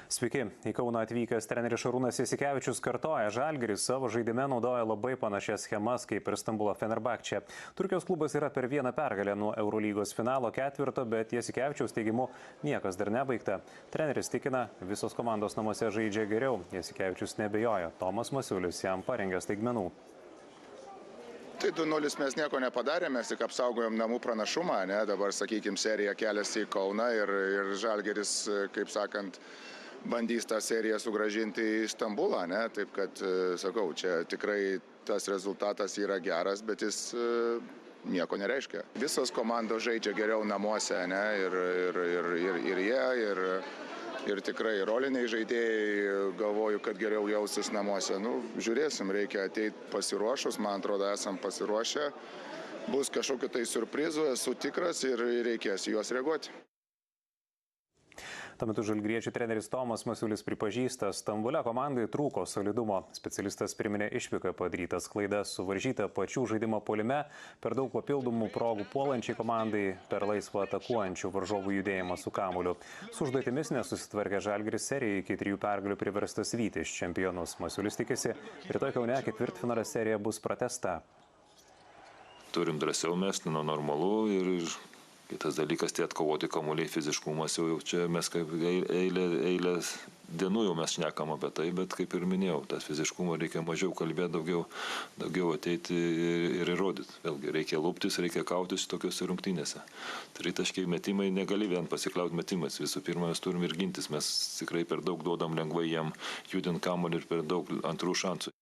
Sveiki, į Kauną atvykęs treneris Šarūnas Jasikevičius kartoja, Žalgiris savo žaidime naudoja labai panašias schemas kaip ir Stambulo Fenerbahče. Turkijos klubas yra per vieną pergalę nuo Eurolygos finalo ketvirto, bet Jasikevičiaus teigimu niekas dar nebaigta. Treneris tikina, visos komandos namuose žaidžia geriau. Jasikevičius nebejoja, Tomas Masiulis jam parengė staigmenų. Tai 2-0 mes nieko nepadarėme, mes tik apsaugojom namų pranašumą, ne? Dabar, sakykime, serija keliasi į Kauną ir Žalgiris, kaip sakant, bandys tą seriją sugrąžinti į Stambulą, ne? Taip kad, sakau, čia tikrai tas rezultatas yra geras, bet jis nieko nereiškia. Visos komandos žaidžia geriau namuose, ne? Ir jie, ir tikrai roliniai žaidėjai, galvoju, kad geriau jausis namuose. Nu, žiūrėsim, reikia ateiti pasiruošus, man atrodo, esam pasiruošę. Bus kažkokiu tai surprizu, esu tikras ir reikės juos reaguoti. Tuo metu žalgiriečių treneris Tomas Masiulis pripažįsta, Stambule komandai trūko solidumo. Specialistas priminė išvyką padarytas klaidas, suvaržyta pačių žaidimo puolime, per daug papildomų progų puolančiai komandai, per laisvą atakuojančių varžovų judėjimą su kamuoliu. Su užduotimis nesusitvarkė Žalgiris serijai, iki 3 pergalių priverstas vytis čempionus. Masiulis tikisi, rytoj Kaune ketvirtfinalio serija bus pratęsta. Turim drąsiau mesti, normalu ir kitas dalykas, tai atkovoti kamuoliai, fiziškumas, jau čia mes kaip eilės dienų jau mes šnekam apie tai, bet kaip ir minėjau, tas fiziškumo reikia mažiau kalbėti, daugiau ateiti ir įrodyti. Vėlgi, reikia lūptis, reikia kautis tokiuose rungtynėse. Tritaškiai metimai, negali vien pasikliauti metimais. Visų pirma, mes turim ir gintis, mes tikrai per daug duodam lengvai jiem judinti kamuolį ir per daug antrų šansų.